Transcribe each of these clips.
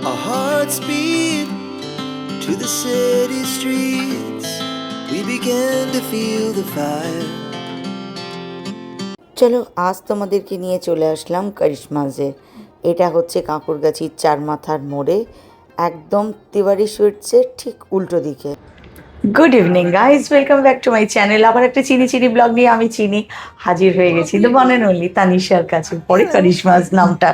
Our hearts beat to the city streets. We began to feel the fire. চলো আজ তোমাদেরকে নিয়ে চলে আসলাম কারিশমাজে। এটা হচ্ছে কাঁকুরগাছির চার মাথার মোড়ে, একদম তিওয়ারি সুইটসের ঠিক উল্টো দিকে। Good evening guys, welcome back to my channel. আবার একটা চিনি ব্লগ নিয়ে আমি হাজির হয়ে গেছি দ্য ওয়ান অ্যান্ড অনলি তানিশার কাছে, পরে কারিশমাজ নামটা।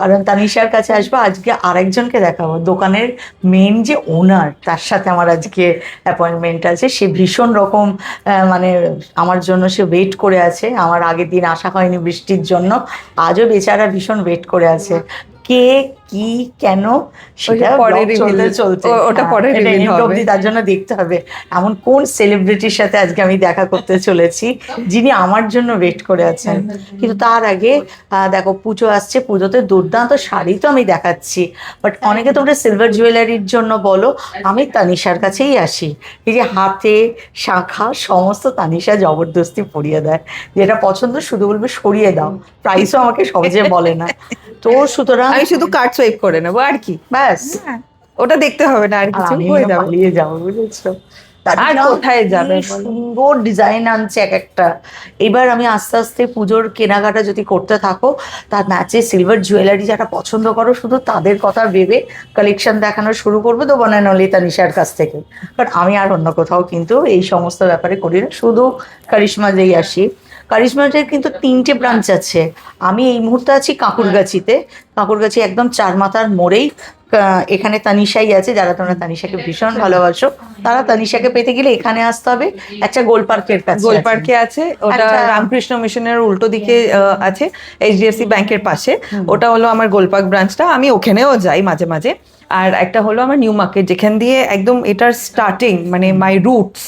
কারণ তানিশার কাছে আসবো আজকে আরেকজনকে দেখাবো, দোকানের মেন যে ওনার, তার সাথে আমার আজকে অ্যাপয়েন্টমেন্ট আছে। সে ভীষণ রকম মানে আমার জন্য সে ওয়েট করে আছে। আমার আগের দিন আসা হয়নি বৃষ্টির জন্য, আজও বেচারা ভীষণ ওয়েট করে আছে। কে কি কেন সেটা চলতে ওটা পরে রিভিল হবে, তার জন্য দেখতে হবে এমন কোন সেলিব্রিটির সাথে আজকে আমি দেখা করতে চলেছি যিনি আমার জন্য ওয়েট করে আছেন। কিন্তু তার আগে দেখো পুজো আসছে, পুজোতে দুর্দান্ত শাড়ি তো আমি দেখাচ্ছি, বাট অনেকে তোমরা সিলভার জুয়েলারির জন্য বলো, আমি তানিশার কাছেই আসি। এই যে হাতে শাঁখা সমস্ত তানিশা জবরদস্তি পরিয়ে দেয়, যেটা পছন্দ শুধু বলবে সরিয়ে দাও, প্রাইসও আমাকে সহজে বলে না। তো সুতরাং আমি শুধু কার্ড সোয়াইপ করে নেবো আর কি, ব্যাস, ওটা দেখতে হবে না আর কিছু, হয়ে যাবে। পালিয়ে যাবো, বুঝেছো? আর কোথায় যাবে? সুন্দর ডিজাইন আনছে এক একটা। এবার আমি আস্তে আস্তে পুজোর কেনাকাটা যদি করতে থাকো, তার ম্যাচে সিলভার জুয়েলারি যারা পছন্দ করো, শুধু তাদের কথা ভেবে কালেকশন দেখানো শুরু করবো তো বানায় নলি তানিশার কাছ থেকে। বাট আমি আর অন্য কোথাও কিন্তু এই সমস্ত ব্যাপারে করি না, শুধু কারিশমাজেই আসি। কারিশমাজের কিন্তু 3টে ব্রাঞ্চ আছে। আমি এই মুহূর্তে আছি কাঁকুরগাছিতে, কাঁকুরগাছি একদম চার মাথার মোড়েই। এখানে তানিশাই আছে, যারা তোমরা তানিশাকে ভীষণ ভালোবাসো তারা তানিশাকে পেতে গেলে এখানে আসতে হবে। একটা গোল পার্কের কাছে, গোল পার্কে আছে, ওটা রামকৃষ্ণ মিশনের উল্টো দিকে আছে, এইচডিএফসি ব্যাংকের পাশে। ওটা হলো আমার গোলপার্ক ব্রাঞ্চটা, আমি ওখানেও যাই মাঝে মাঝে। আর একটা হলো আমার নিউ মার্কেট, যেখান দিয়ে একদম এটার স্টার্টিং, মানে মাই রুটস,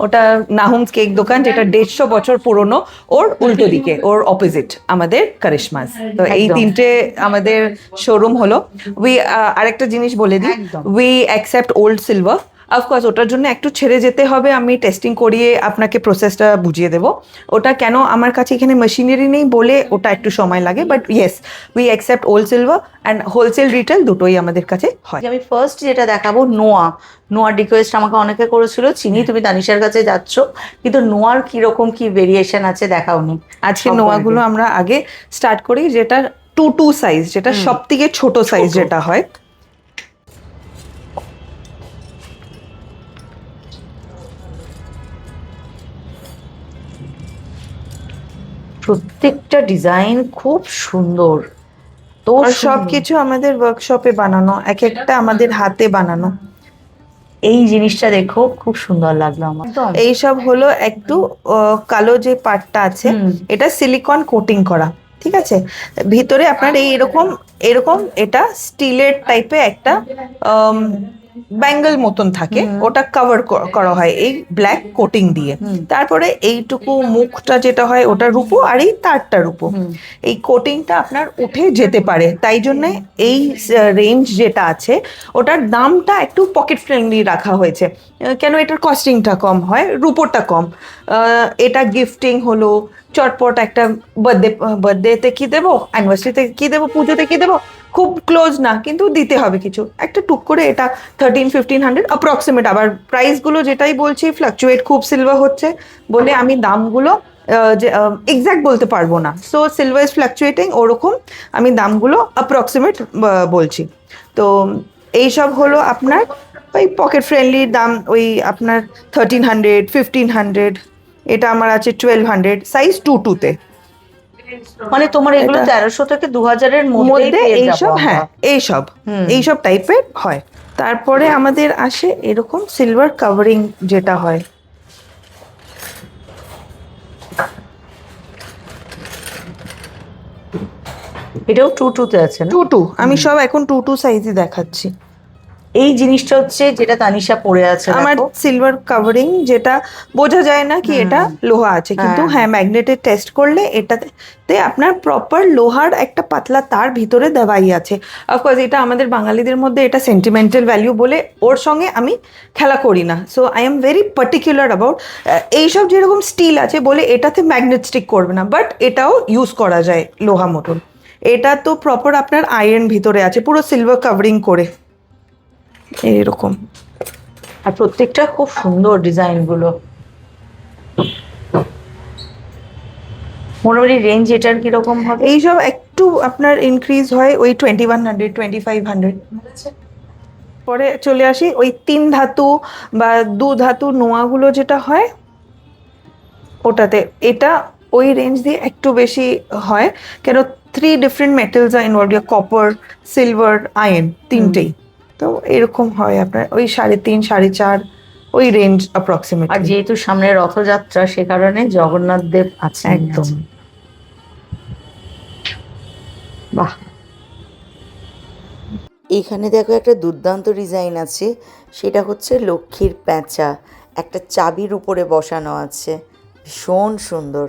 ওটা নাহুমস কেক দোকান, যেটা 150 বছর পুরনো, ওর উল্টো দিকে, ওর অপোজিট আমাদের কারিশমাজ। তো এই 3টে আমাদের শোরুম হলো। আরেকটা জিনিস বলে দিই, we accept old silver. Of course ওটার জন্য একটু ছেড়ে যেতে হবে, আমি টেস্টিং করিয়ে আপনাকে প্রসেসটা বুঝিয়ে দেবো। ওটা কেন, আমার কাছে এখানে মেশিনারি নেই বলে ওটা একটু সময় লাগে, but yes we accept old silver and wholesale retail দুটোই আমাদের কাছে হয়। আমি ফার্স্ট যেটা দেখাবো নোয়ার রিকোয়েস্ট আমাকে অনেকে করেছিল, চিনি তুমি তানিশার কাছে যাচ্ছ, কিন্তু নোয়ার কিরকম কি ভেরিয়েশন আছে দেখাওনি। আজকে নোয়াগুলো আমরা আগে স্টার্ট করি, যেটা 2 সাইজ, যেটা সব থেকে ছোট সাইজ যেটা হয়। প্রত্যেকটা ডিজাইন খুব সুন্দর। তো সবকিছু আমাদের ওয়ার্কশপে বানানো, এক একটা আমাদের হাতে বানানো। এই জিনিসটা দেখো খুব সুন্দর লাগলো আমার। এইসব হলো একটু কালো যে পার্টটা আছে, এটা সিলিকন কোটিং করা, ঠিক আছে। ভিতরে আপনার এরকম এটা স্টিলের টাইপে একটা ব্যাঙ্গেল মতন থাকে, ওটা কভার করা হয় এই ব্ল্যাক কোটিং দিয়ে। তারপরে এইটুকু মুখটা যেটা হয় ওটা রূপো, আর এই তারটা রূপো। এই কোটিংটা আপনার উঠে যেতে পারে, তাই জন্যে এই রেঞ্জ যেটা আছে ওটার দামটা একটু পকেট ফ্রেন্ডলি রাখা হয়েছে। কেন, এটার কস্টিংটা কম হয়, রূপোটা কম। এটা গিফটিং হলো, চটপট একটা বার্থডেতে কি দেবো, অ্যানিভার্সারিতে কি দেবো, পুজোতে কি দেবো, খুব ক্লোজ না কিন্তু দিতে হবে কিছু একটা টুক করে। এটা 1300-1500 অ্যাপ্রক্সিমেট। আবার প্রাইসগুলো যেটাই বলছি ফ্লাকচুয়েট খুব, সিলভার হচ্ছে বলে আমি দামগুলো যে এক্স্যাক্ট বলতে পারবো না। সো সিলভার ইজ ফ্লাকচুয়েটিং, ওরকম আমি দামগুলো অ্যাপ্রক্সিমেট বলছি। তো এইসব হলো আপনার ওই পকেট ফ্রেন্ডলি দাম, ওই আপনার 1300-1500। এটা আমার আছে 1200, সাইজ 2-2-তে। মানে তোমার এগুলো 1300 থেকে 2000-এর মধ্যে এইসব, হ্যাঁ এইসব টাইপের হয়। তারপরে আমাদের আসে এরকম সিলভার কাভারিং যেটা হয়, এটাও 2-2-তে আছে না? 2-2, আমি সব এখন 2-2 সাইজই দেখাচ্ছি। এই জিনিসটা হচ্ছে যেটা তানিশা পরে আছে আমার সিলভার কাভারিং, যেটা বোঝা যায় না কি এটা লোহা আছে, কিন্তু হ্যাঁ ম্যাগনেটের টেস্ট করলে এটাতে আপনার প্রপার লোহার একটা পাতলা তার ভিতরে দেওয়াই আছে। অফকোর্স এটা আমাদের বাঙালিদের মধ্যে এটা সেন্টিমেন্টাল ভ্যালু বলে ওর সঙ্গে আমি খেলা করি না। So I am very particular about এইসব। যেরকম স্টিল আছে বলে এটাতে ম্যাগনেট স্টিক করবে না, বাট এটাও ইউজ করা যায় লোহা মতন। এটা তো প্রপার আপনার আয়রন ভিতরে আছে, পুরো সিলভার কাভারিং করে এরকম। আর প্রত্যেকটা খুব সুন্দর ডিজাইনগুলো। মোটামুটি রেঞ্জ এটার কিরকম হবে? এইসব একটু আপনার ইনক্রিজ হয় ওই 2100 2500। পরে চলে আসি ওই 3 ধাতু বা 2 ধাতু নোয়াগুলো যেটা হয় ওটাতে। এটা ওই রেঞ্জ দিয়ে একটু বেশি হয়, কেন 3 different metals are involve, copper, silver, iron, তিনটেই। তো এরকম হয় আপনার ওই 3.5 4.5 ওই রেঞ্জ অ্যাপ্রক্সিমেট। আর যেহেতু সামনে রথযাত্রা সে কারণে জগন্নাথ দেব আছে একদম। বাহ, এখানে দেখো একটা দুর্দান্ত ডিজাইন আছে, সেটা হচ্ছে লক্ষ্মীর প্যাঁচা, একটা চাবির উপরে বসানো আছে, ভীষণ সুন্দর।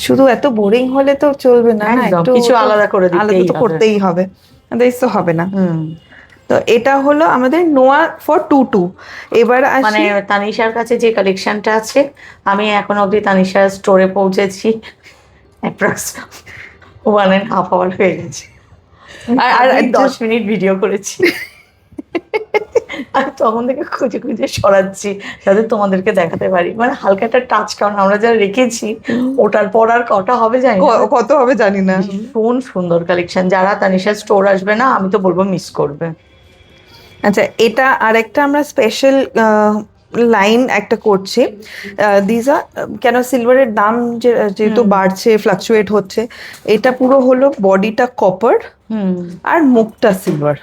শুধু এত বোরিং হলে তো চলবে না, একদম, কিছু আলাদা করে দিতেই আলাদা তো হবে। করতেই হবে, আদারওয়াইজ তো হবে না। তো এটা হলো আমাদের নোয়া ফর 2-2। এবার মানে আসি তানিশার কাছে যে কালেকশনটা আছে, আমি এখন অবধি তানিশার স্টোরে পৌঁছেছি অ্যাপ্রক্স 1.5 আওয়ার হয়ে গেছে, আর 10 মিনিট ভিডিও করেছি। আর তখন থেকে খুঁজে খুঁজে সরাচ্ছি যাতে তোমাদেরকে দেখাতে পারি, মানে হালকা একটা টাচ, কারণ আমরা যা রেখেছি ওটার পর আর কটা হবে জানি না, কত হবে জানি না। ভীষণ সুন্দর কালেকশন, যারা তানিশার স্টোর আসবে না আমি তো বলবো মিস করবে। আচ্ছা, এটা আরেকটা আমরা স্পেশাল লাইন একটা করছি। দিস আর কেন সিলভারের দাম যেহেতু বাড়ছে, ফ্লাকচুয়েট হচ্ছে, এটা পুরো হলো বডিটা কপার আর মুখটা সিলভার।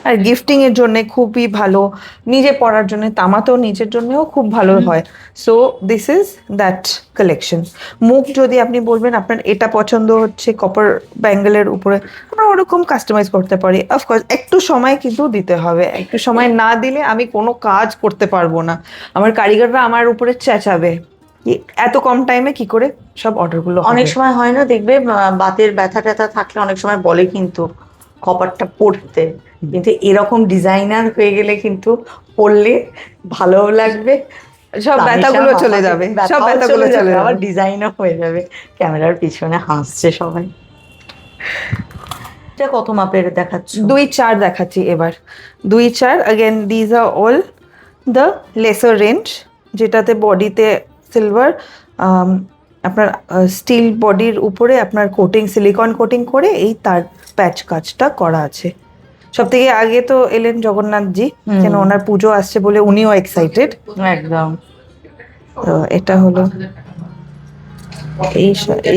আর গিফটিং এর জন্য খুবই ভালো, নিজে পরার জন্য, তামা তো নিজের জন্যও খুব ভালো হয়। So this is that collection. মুখ যদি আপনি বলবেন আপনার এটা পছন্দ হচ্ছে কপার ব্যাঙ্গেলের উপরে, আমরা ওরকম কাস্টমাইজ করতে পারি। অফকোর্স একটু সময় কিন্তু দিতে হবে, একটু সময় না দিলে আমি কোনো কাজ করতে পারবো না, আমার কারিগররা আমার উপরে চেঁচাবে এত কম টাইমে কি করে সব অর্ডারগুলো। অনেক সময় হয় না, দেখবে বাতের ব্যথা ট্যাথা থাকলে অনেক সময় বলে কিন্তু কপারটা পরতে, কিন্তু এরকম ডিজাইনার হয়ে গেলে কিন্তু পরলে ভালোও লাগবে, সব ব্যথাগুলো চলে যাবে, সব ব্যথাগুলো চলে যাবে, আবার ডিজাইনও হয়ে যাবে। ক্যামেরার পিছনে হাসছে সবাই। এটা কত মাপের দেখাচ্ছ? 2-4 দেখাচ্ছি এবার। 2-4 again this are all the lesser range, যেটাতে বডিতে সিলভার, আপনার স্টিল বডির উপরে আপনার কোটিং, সিলিকন কোটিং করে এই তার প্যাচ কাজটা করা আছে। সব থেকে আগে তো এলেন জগন্নাথজি, কেন ওনার পুজো আসছে বলে উনিও এক্সাইটেড একদম। তো এটা হলো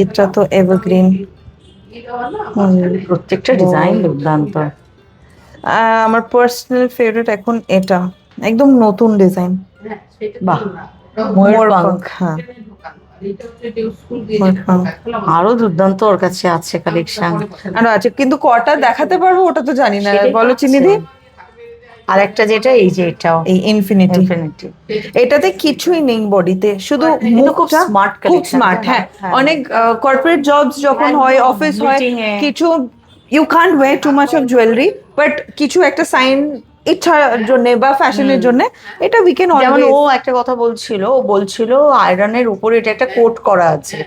এটা তো এভারগ্রিন, প্রত্যেকটা ডিজাইন দুর্দান্ত। আমার পার্সোনাল ফেভারিট এখন এটা, একদম নতুন ডিজাইন। বাহ, ময়ূরপঙ্খ, হ্যাঁ আরো দুর্দান্ত ওর কাছে আছে কালেকশন, আরো আছে, কিন্তু কটা দেখাতে পারবো ওটা তো জানি না, বলো চিনি দি। আর একটা যেটা এই যে এটাও এই ইনফিনিটি, ইনফিনিটি, এটাতে কিছুই নেই বডিতে, শুধু খুব মুখটা স্মার্ট, খুব স্মার্ট। হ্যাঁ, অনেক কর্পোরেট জবস যখন হয়, অফিস হয়, কিছু you can't wear too much of jewellery, but কিছু একটা সাইন ইচ্ছার জন্য বা ফ্যাশনের জন্য এটা উই ক্যান যেমন অলওয়েজ। ও একটা কথা বলছিল আয়রনের উপরে এটা একটা কোট করা আছে,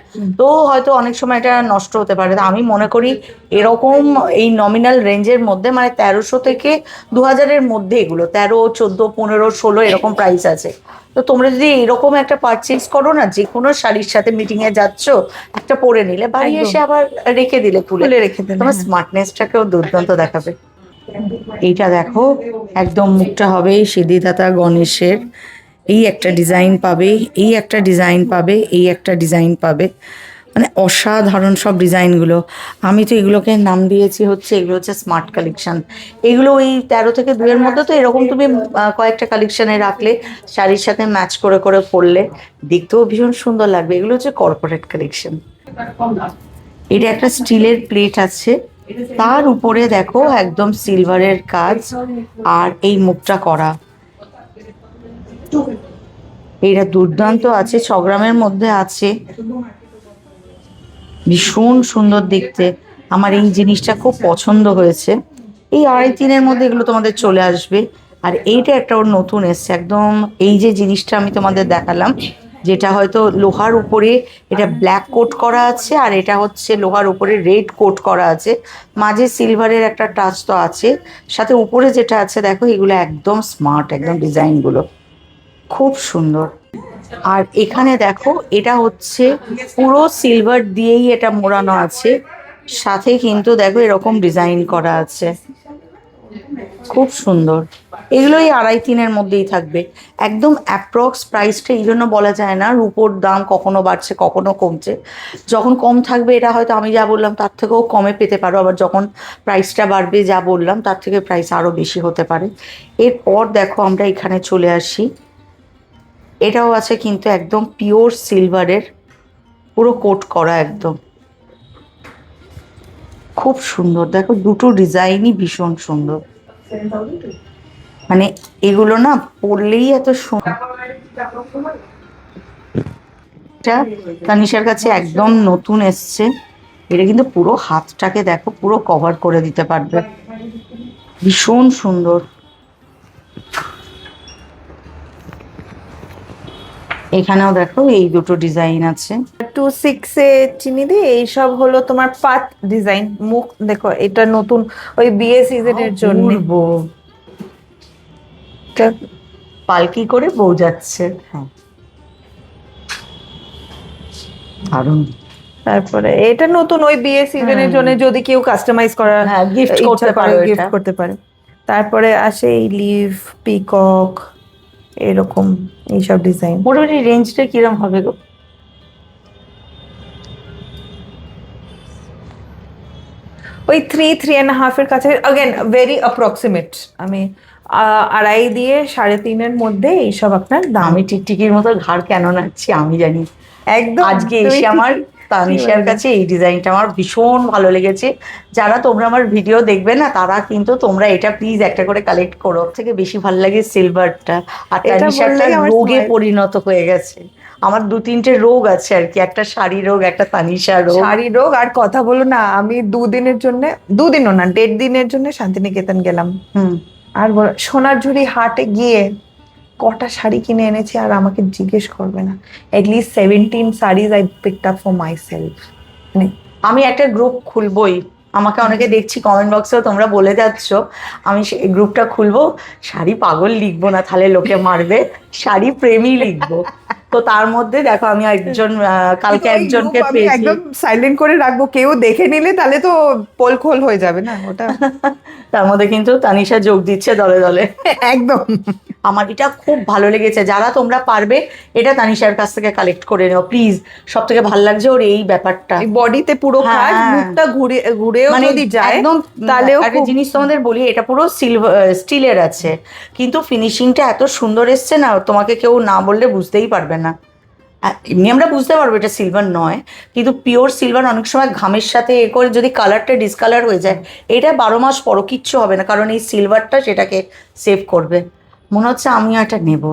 তো হয়তো অনেক সময় এটা নষ্ট হতে পারে। তো আমি মনে করি এরকম এই নমিনাল রেঞ্জের মধ্যে, মানে 1300 থেকে 2000-এর মধ্যে, এগুলো 13, 14, 15, 16 এরকম প্রাইস আছে। তো তোমরা যদি এরকম একটা পারচেজ করো না, যে কোনো শাড়ির সাথে মিটিং এ যাচ্ছ, একটা পরে নিলে, বাড়ি এসে আবার রেখে দিলে, খুলে রেখে দিলে, তোমার স্মার্টনেসটাকেও দুর্দান্ত দেখাবে। এইটা দেখো, একদম মুখটা হবে সিদ্ধিদাতা গণেশের, এই একটা ডিজাইন পাবে, এই একটা ডিজাইন পাবে, এই একটা ডিজাইন পাবে, মানে অসাধারণ সব ডিজাইনগুলো। আমি তো এগুলোকে নাম দিয়েছি হচ্ছে, এগুলো হচ্ছে স্মার্ট কালেকশন। এগুলো ওই 13 থেকে 2-এর মধ্যে, তো এরকম তুমি কয়েকটা কালেকশনে রাখলে, শাড়ির সাথে ম্যাচ করে করে পরলে দেখতেও ভীষণ সুন্দর লাগবে। এগুলো হচ্ছে কর্পোরেট কালেকশন। এটা একটা স্টিলের প্লেট আছে, তার উপরে দেখো একদম সিলভারের কাজ, আর এই মুখটা করা, এইটা দুর্দান্ত আছে, 6 গ্রামের মধ্যে আছে, ভীষণ সুন্দর দেখতে। আমার এই জিনিসটা খুব পছন্দ হয়েছে। এই 2.5-3-এর মধ্যে এগুলো তোমাদের চলে আসবে। আর এইটা একটা ওর নতুন এসছে একদম, এই যে জিনিসটা আমি তোমাদের দেখালাম, যেটা হয়তো লোহার উপরে এটা ব্ল্যাক কোট করা আছে, আর এটা হচ্ছে লোহার উপরে রেড কোট করা আছে, মাঝে সিলভারের একটা টাচ তো আছে, সাথে উপরে যেটা আছে দেখো, এগুলো একদম স্মার্ট, একদম ডিজাইনগুলো খুব সুন্দর। আর এখানে দেখো, এটা হচ্ছে পুরো সিলভার দিয়েই এটা মোড়ানো আছে, সাথে কিন্তু দেখো এরকম ডিজাইন করা আছে, খুব সুন্দর। এগুলোই 2.5-3-এর মধ্যেই থাকবে, একদম অ্যাপ্রক্স প্রাইসটা এই জন্য বলা যায় না, রুপোর দাম কখনো বাড়ছে কখনো কমছে, যখন কম থাকবে এটা হয়তো আমি যা বললাম তার থেকেও কমে পেতে পারো, আবার যখন প্রাইসটা বাড়বে যা বললাম তার থেকে প্রাইস আরও বেশি হতে পারে। এরপর দেখো আমরা এখানে চলে আসি, এটাও আছে কিন্তু একদম পিওর সিলভারের, পুরো কোট করা একদম, খুব সুন্দর। দেখো দুটো ডিজাইনই ভীষণ সুন্দর, মানে এগুলো না পরলেই এত সুন্দর। এটা তানিশার কাছে একদম নতুন এসছে, এটা কিন্তু পুরো হাতটাকে দেখো পুরো কভার করে দিতে পারবে, ভীষণ সুন্দর। এখানেও দেখো এই দুটো ডিজাইন আছে। 2.6 চিনি দিয়ে এইসব হলো তোমার পাত ডিজাইন। মুখ দেখো, এটা নতুন ওই বিয়ে সিজনের জন্য পালকি করে বউ যাচ্ছে, হ্যাঁ দারুণ। তারপরে এটা নতুন ওই বিয়ে সিজনের জন্য, যদি কেউ কাস্টমাইজ করা গিফট করতে পারে, গিফট করতে পারে। তারপরে আসে এই লিভ, পিকক, এরকম এইসব ডিজাইন। মোটামুটি রেঞ্জটা কিরম হবে গো? ওই 3.5 এর কাছে, अगेन ভেরি অ্যাপ্রক্সিমেট। আমি 2.5 দিয়ে 3.5-এর মধ্যে এইসব আপনার দাম। আমি টিকটিকির মতো ঘাড় কেন নাচ্ছি আমি জানি। একদম আজকে এসে আমার তানিশার কাছে এই ডিজাইনটা আমার ভীষণ ভালো লেগেছে। যারা তোমরা আমার ভিডিও দেখবে না, তারা কিন্তু তোমরা এটা প্লিজ একটা করে কালেক্ট করো। থেকে বেশি ভালো লাগে সিলভারটা, আর তানিশারটা রোগে পরিণত হয়ে গেছে। আমার 2-3টে রোগ আছে আর কি, একটা শাড়ি রোগ, একটা তানিশা রোগ। শাড়ি রোগ। আর কথা বলো না, আমি 2 দিনের জন্য, 2 দিনও না 1.5 দিনের জন্য শান্তিনিকেতন গেলাম। আর সোনারঝুরি হাটে গিয়ে কটা শাড়ি কিনে এনেছি, আর আমাকে জিজ্ঞেস করবে না। At least 17 sarees I picked up for myself. আমি একটা গ্রুপ খুলবই, আমাকে অনেকে দেখছি কমেন্ট বক্সেও তোমরা বলে যাচ্ছ, আমি সেই গ্রুপটা খুলবো। শাড়ি পাগল লিখবো না, তাহলে লোকে মারবে, শাড়ি প্রেমী লিখবো। তো তার মধ্যে দেখো আমি একজন কালকে একজনকে পেয়েছি, একদম সাইলেন্ট করে রাখবো, কেউ দেখে নিলে তাহলে তো পোল খোল হয়ে যাবে না ওটা। তার মধ্যে কিন্তু তানিশা যোগ দিচ্ছে দলে দলে। একদম আমার এটা খুব ভালো লেগেছে, যারা তোমরা পারবে এটা তানিশার কাছ থেকে কালেক্ট করে নিও প্লিজ। সব থেকে ভালো লাগছে ওর এই ব্যাপারটা, বডিতে পুরো কাজ, মুখটা ঘুরেও যদি যায় একদম। তাহলেও একটা জিনিস তোমাদের বলি, এটা পুরো স্টিলের আছে, কিন্তু ফিনিশিংটা এত সুন্দর এসছে না, তোমাকে কেউ না বললে বুঝতেই পারবে না। এমনি আমরা বুঝতে পারবো এটা সিলভার নয়, কিন্তু পিওর সিলভার অনেক সময় ঘামের সাথে এ করে যদি কালারটা ডিসকালার হয়ে যায়, এটা 12 মাস পরও কিচ্ছু হবে না, কারণ এই সিলভারটা সেটাকে সেভ করবে। মনে হচ্ছে আমিও এটা নেব।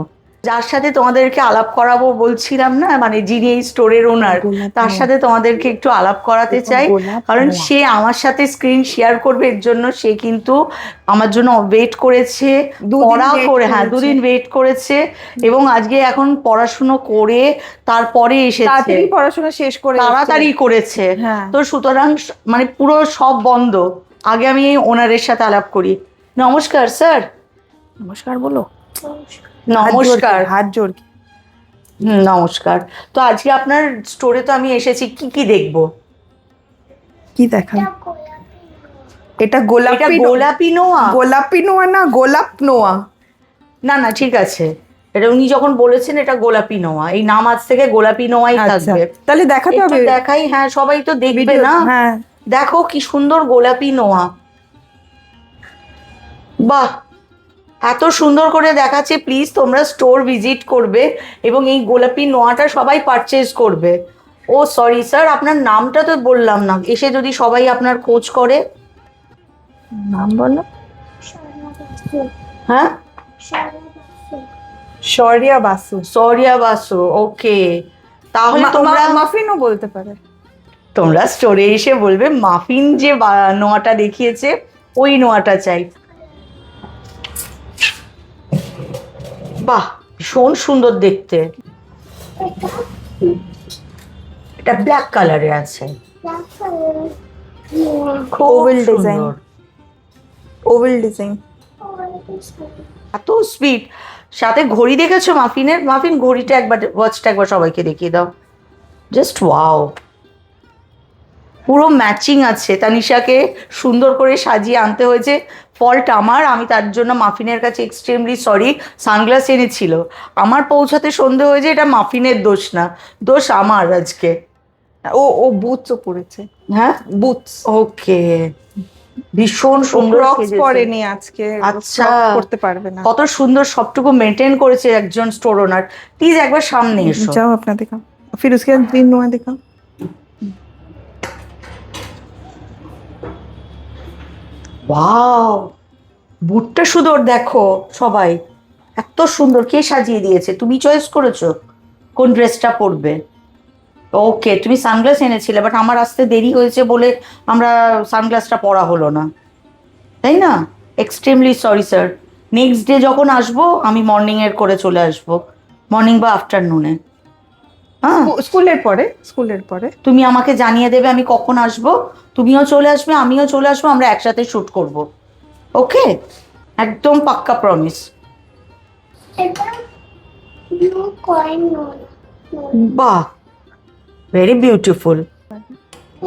যার সাথে তোমাদেরকে আলাপ করাবো বলছিলাম না, মানে যিনি এই স্টোরের ওনার, তার সাথে তোমাদেরকে একটু আলাপ করাতে চাই, কারণ সে আমার সাথে স্ক্রিন শেয়ার করবে, এর জন্য সে কিন্তু আমার জন্য ওয়েট করেছে, পড়া করে, হ্যাঁ 2 দিন ওয়েট করেছে, এবং আজকে এখন পড়াশুনো করে তারপরে এসেছে, তাড়াতাড়ি পড়াশোনা শেষ করে তাড়াতাড়ি করেছে। তো সুতরাং মানে পুরো সব বন্ধ। আগে আমি ওনারের সাথে আলাপ করি। নমস্কার স্যার। নমস্কার বলো। নমস্কার, হাত জোর। নমস্কার। তো আজকে আপনার স্টোরে তো আমি এসেছি, কি কি দেখবো? কি দেখান? এটা গোলাপি নোয়া। গোলাপি নোয়া না, গোলাপ নোয়া। না না ঠিক আছে, এটা উনি যখন বলেছেন এটা গোলাপি নোয়া, এই নাম আজ থেকে গোলাপি নোয়াই থাকবে। তাহলে দেখাতে হবে। দেখাই, হ্যাঁ সবাই তো দেখবে না। হ্যাঁ দেখো কি সুন্দর গোলাপি নোয়া, বাহ এত সুন্দর করে দেখাচ্ছে। প্লিজ তোমরা স্টোর ভিজিট করবে এবং এই গোলাপি নোয়াটা সবাই পারচেজ করবে। ও সরি স্যার, আপনার নামটা তো বললাম না, এসে যদি সবাই আপনার খোঁজ করে। নাম বলো। হ্যাঁ শরিয়া বাসু। শরিয়া বাসু, ওকে। তাহলে তোমরা মাফিনও বলতে পারে। তোমরা স্টোরে এসে বলবে মাফিন যে নোয়াটা দেখিয়েছে ওই নোয়াটা চাই। বাহ ভীষণ সুন্দর দেখতে। এটা ব্ল্যাক কালারে আছে, খুব Oval design. সুন্দর, ওভাল ডিজাইন। এত সুইট। সাথে ঘড়ি দেখেছো মাফিনের? মাফিন ঘড়িটা একবার, ওয়াচটা একবার সবাইকে দেখিয়ে দাও। জাস্ট ওয়াও, পুরো ম্যাচিং আছে। তানিশাকে সুন্দর করে সাজিয়ে আনতে হয়েছে, ফল্ট আমার, আমি তার জন্য মাফিনের কাছে এক্সট্রিমলি সরি। সানগ্লাস এনেছিল, আমার পৌঁছাতে সন্ধে হয়েছে, এটা মাফিনের দোষ না, দোষ আমার আজকে। ও বুটসও পরেছে, হ্যাঁ বুটস। ওকে, ভীষণ সুন্দর ক্রক্স সেজেছে। পরেনি আজকে, আচ্ছা, Crocs পরতে পারবে না। কত সুন্দর সবটুকু মেনটেন করেছে একজন স্টোর ওনার। প্লিজ একবার সামনে এসো। जाओ अपना दिखाओ, फिर उसके बाद ग्रीन नुआ दिखाओ। ওয়াও, বুটটা সুন্দর দেখো সবাই, এত সুন্দর। কে সাজিয়ে দিয়েছে? তুমি চয়েস করেছো কোন ড্রেসটা পরবে? ওকে, তুমি সানগ্লাস এনেছিলে, বাট আমার আসতে দেরি হয়েছে বলে আমরা সানগ্লাসটা পরা হলো না, তাই না? Extremely sorry sir. Next day যখন আসবো আমি মর্নিংয়ের করে চলে আসবো, মর্নিং বা আফটারনুনে। হ্যাঁ, স্কুলের পরে তুমি আমাকে জানিয়ে দেবে আমি কখন আসবো, তুমিও চলে আসবে আমিও চলে আসবো, আমরা একসাথে শ্যুট করব। ওকে, একদম পাক্কা প্রমিস। এটা ব্লু কয়েন নয়, বাহ, ভেরি বিউটিফুল।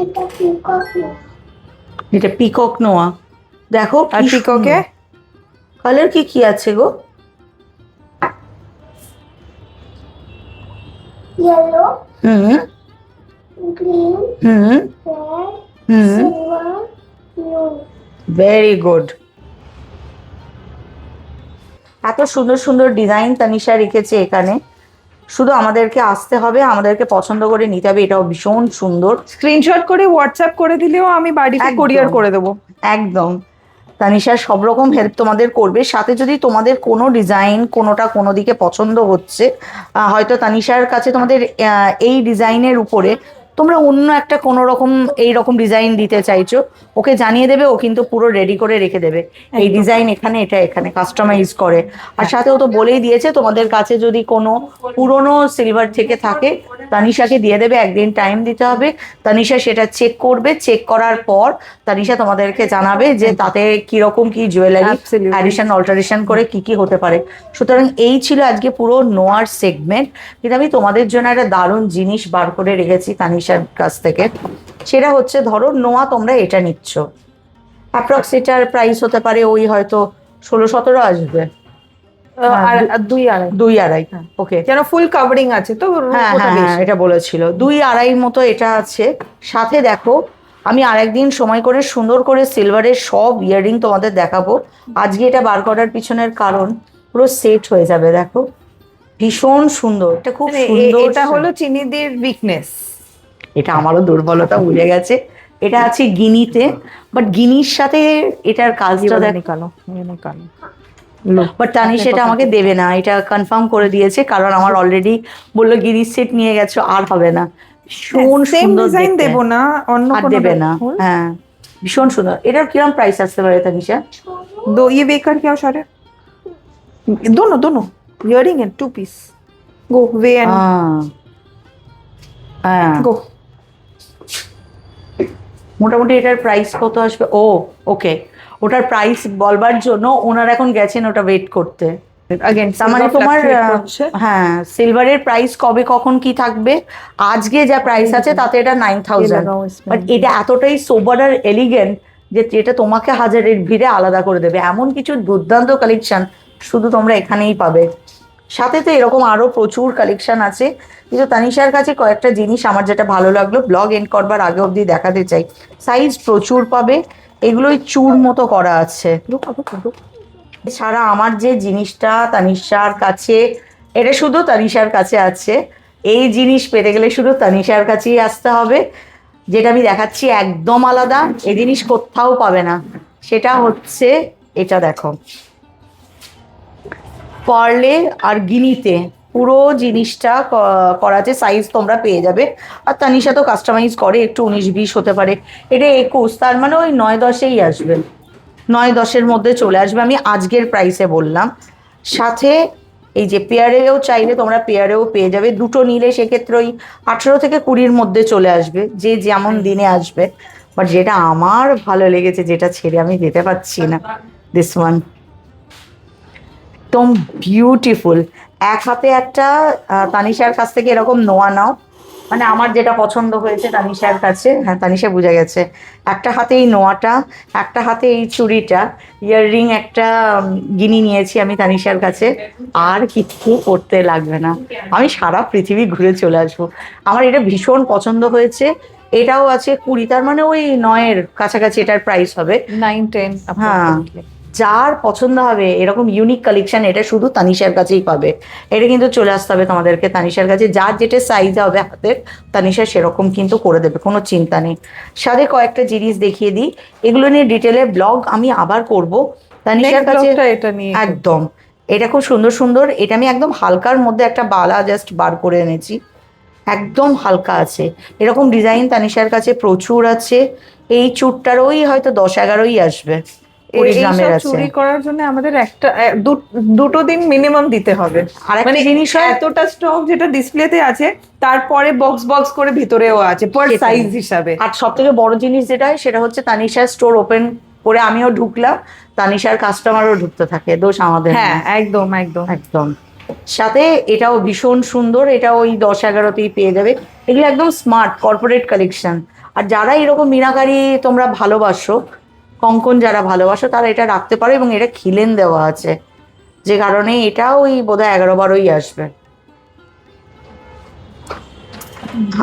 এটা পিকক নয়। এটা পিকক নোয়া, দেখো আর পিককে কালার কি কি আছে গো? ইয়েলো, হুম গ্রিন, হুম রেড, হুম, সিলভার, ব্লু। Very good. এত সুন্দর সুন্দর ডিজাইন তানিশা রেখেছে এখানে, শুধু আমাদেরকে আসতে হবে, আমাদেরকে পছন্দ করে নিতে হবে। এটাও ভীষণ সুন্দর। স্ক্রিনশট করে হোয়াটসঅ্যাপ করে দিলেও আমি বাড়িতে একদম। কুরিয়ার করে দেবো। একদম, তানিশা সব রকম হেল্প তোমাদের করবে। সাথে যদি তোমাদের কোনো ডিজাইন কোনোটা কোনো দিকে পছন্দ হচ্ছে, হয়তো তানিশার কাছে তোমাদের এই ডিজাইনের উপরে তোমরা অন্য একটা কোনো রকম এইরকম ডিজাইন দিতে চাইছো, ওকে জানিয়ে দেবে, ও কিন্তু পুরো রেডি করে রেখে দেবে। এই ডিজাইন এখানে, এটা এখানে কাস্টমাইজ করে। আর সাথে ও তো বলেই দিয়েছে তোমাদের কাছে যদি কোনো পুরনো সিলভার থেকে থাকে তানিশাকে দিয়ে দেবে, একদিন টাইম দিতে হবে, তানিশা সেটা চেক করবে, চেক করার পর তানিশা তোমাদেরকে জানাবে যে তাতে কিরকম কি জুয়েলারি Absolutely. অ্যাডিশন অল্টারেশন করে কি কি হতে পারে। সুতরাং এই ছিল আজকে পুরো নোয়ার সেগমেন্ট। কিন্তু আমি তোমাদের জন্য একটা দারুণ জিনিস বার করে রেখেছি তানিশার কাছ থেকে, সেটা হচ্ছে ধরো নোয়া তোমরা এটা নিচ্ছ, অ্যাপ্রক্স এটার প্রাইস হতে পারে ওই হয়তো 16-17 আসবে, আর আর 2-2.5 2-2.5। ওকে, যেন ফুল কাভারিং আছে তো হ্যাঁ ওটা হ্যাঁ বেশি। হ্যাঁ, এটা বলেছিল 2-2.5 মতো এটা আছে। সাথে দেখো আমি আরেকদিন সময় করে সুন্দর করে সিলভারের সব ইয়াররিং তোমাদের দেখাবো। আজকে এটা বার করার পিছনের কারণ পুরো সেট হয়ে যাবে, দেখো ভীষণ সুন্দর, এটা খুব মানে সুন্দর। এটা হলো চিনিদের উইকনেস। এটা আমারও দুর্বলতা ভুলে গেছে, এটা আছে গিনিতে, বাট গিনির সাথে এটার কাজটা দেখো। নিকালো নিকালো। বাট তানিশ এটা আমাকে দেবে না, এটা কনফার্ম করে দিয়েছে, কারণ আমার অলরেডি বললো গিরিশ সেট নিয়ে গেছো আর হবে না। ভীষণ সেম সুন্দর ডিজাইন দেখতে। দেবো না, অন্য আর কোনো দেবে না, হ্যাঁ ভীষণ সুন্দর। এটার কিরকম প্রাইস আসতে পারে তানিশা? दो ये वेकर क्या सारे दोनों दोनों earring and 2 piece go way and হ্যাঁ, गो। মোটামুটি এটার প্রাইস কত আসবে? ও ওকে, ওটার প্রাইস বলবার জন্য ওনারা এখন গেছেন ওটা ওয়েট করতে। अगेन তার মানে তোমার হ্যাঁ সিলভারের প্রাইস কবে কখন কি থাকবে? আজকে যা প্রাইস আছে তাতে এটা 9000, লাগাও इसमें। বাট এটা এতটাই সোবার আর এলিগেন্ট যে যেটা তোমাকে হাজারের ভিড়ে আলাদা করে দেবে। এমন কিছু দুর্দান্ত কালেকশন শুধু তোমরা এখানেই পাবে। সাথে তো এরকম আরো প্রচুর কালেকশন আছে, কিন্তু তানিশার কাছে কয়েকটা জিনিস আমার যেটা ভালো লাগলো ব্লগ এন্ড করবার আগে অবধি দেখাতে চাই। সাইজ প্রচুর পাবে, এগুলোই চুর মতো করা আছে। এছাড়া আমার যে জিনিসটা তানিশার কাছে, এটা শুধু তানিশার কাছে আছে, এই জিনিস পেতে গেলে শুধু তানিশার কাছেই আসতে হবে। যেটা আমি দেখাচ্ছি একদম আলাদা, এই জিনিস কোথাও পাবে না। সেটা হচ্ছে এটা দেখো, পার্লে আর গিনিতে পুরো জিনিসটা করা আছে। সাইজ তোমরা পেয়ে যাবে, আর তানিশা তো কাস্টমাইজ করে, একটু 19-20 হতে পারে, এটা 21, তার মানে ওই 9-10-এই আসবে, 9-10-এর মধ্যে চলে আসবে। আমি আজকের প্রাইসে বললাম। সাথে এই যে পেয়ারেও চাইলে তোমরা পেয়ারেও পেয়ে যাবে, দুটো নিলে সেক্ষেত্রে ওই 18 থেকে 20-র মধ্যে চলে আসবে, যে যেমন দিনে আসবে। বাট যেটা আমার ভালো লেগেছে, যেটা ছেড়ে আমি যেতে পারছি না, দিস ওয়ান একদম বিউটিফুল। এক হাতে একটা তানিশার কাছ থেকে এরকম নোয়া নাও, মানে আমার যেটা পছন্দ হয়েছে তানিশার কাছে, হ্যাঁ তানিশা বুঝে গেছে, একটা হাতে এই নোয়াটা, একটা হাতে এই চুড়িটা, ইয়াররিং একটা গিনি নিয়েছি আমি তানিশার কাছে, আর কিচ্ছু করতে লাগবে না, আমি সারা পৃথিবী ঘুরে চলে আসবো। আমার এটা ভীষণ পছন্দ হয়েছে। এটাও আছে 20, তার মানে ওই 9-এর কাছাকাছি এটার প্রাইস হবে। 9-10 হ্যাঁ, যার পছন্দ হবে এরকম ইউনিক কালেকশন, এটা শুধু তানিশার কাছেই পাবে। এটা কিন্তু চলে আসতে হবে তোমাদেরকে তানিশার কাছে, যার যেটা সাইজ হবে হাতের, তানিশা সেরকম কিন্তু করে দেবে, কোনো চিন্তা নেই। সাথে কয়েকটা জিনিস দেখিয়ে দিই, এগুলো নিয়ে ডিটেলে ব্লগ আমি আবার করব তানিশার কাছে। এটা নিয়ে একদম, এটা খুব সুন্দর সুন্দর। এটা আমি একদম হালকার মধ্যে একটা বালা জাস্ট বার করে এনেছি, একদম হালকা আছে। এরকম ডিজাইন তানিশার কাছে প্রচুর আছে। এই চুটটার ওই হয়তো 10-11ই আসবে, 20 গ্রামের আছে। চুরি করার জন্য আমাদের দুটো দিন মিনিমাম দিতে হবে। আর একটা জিনিস হয়, এতটা স্টক যেটা ডিসপ্লেতে আছে, তারপরে বক্স বক্স করে ভিতরেও আছে পার সেটাই। সাইজ হিসাবে। আর সব থেকে বড় জিনিস যেটা হয় সেটা হচ্ছে তানিশার স্টোর ওপেন করে আমিও ঢুকলাম, তানিশার কাস্টমারও ঢুকতে থাকে, দোষ আমাদের হ্যাঁ নয়। একদম একদম একদম। সাথে এটাও ভীষণ সুন্দর, এটা ওই 10-11তেই পেয়ে যাবে। এগুলো একদম স্মার্ট কর্পোরেট কালেকশন। আর যারা এরকম মিনাকারি তোমরা ভালোবাসো, কঙ্কন যারা ভালোবাসো, তারা এটা রাখতে পারো। এবং এটা খিলেন দেওয়া আছে, যে কারণে এটা ওই বোধহয় 11-12ই আসবে।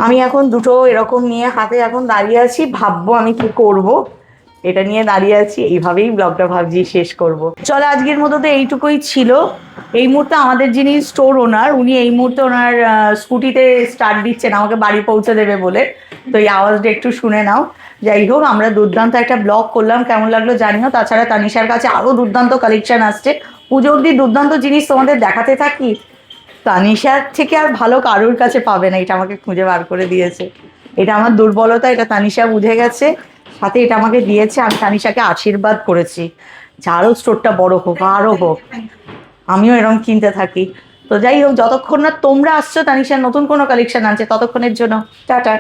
আমি এখন দুটো এরকম নিয়ে হাতে এখন দাঁড়িয়ে আছি, ভাববো আমি কি করব, এটা নিয়ে দাঁড়িয়ে আছি, এইভাবেই ব্লগটা ভাবছি শেষ করব। চলো আজকের মতো তো এইটুকুই ছিল। এই মুহূর্তে আমাদের যিনি স্টোর ওনার, উনি এই মুহূর্তে ওনার স্কুটিতে স্টার্ট দিচ্ছেন আমাকে বাড়ি পৌঁছে দেবে বলে, তো এই আওয়াজটা একটু শুনে নাও। যাই হোক, আমরা দুর্দান্ত একটা ব্লগ করলাম, কেমন লাগলো জানিও। তাছাড়া তানিশার কাছে আরও দুর্দান্ত কালেকশন আসছে, পুজো অবধি দুর্দান্ত জিনিস তোমাদের দেখাতে থাকি। তানিশার থেকে আর ভালো কারোর কাছে পাবে না, এটা আমাকে খুঁজে বার করে দিয়েছে। এটা আমার দুর্বলতা, এটা তানিশা বুঝে গেছে। সাথে এটা আমাকে দিয়েছে, আমি তানিশাকে আশীর্বাদ করেছি যে আরও স্টোরটা বড় হোক, আরও হোক, আমিও এরকম কিনতে থাকি। তো যাই হোক, যতক্ষণ না তোমরা আসছো তানিশার নতুন কোনো কালেকশন আনছে, ততক্ষণের জন্য টাটা।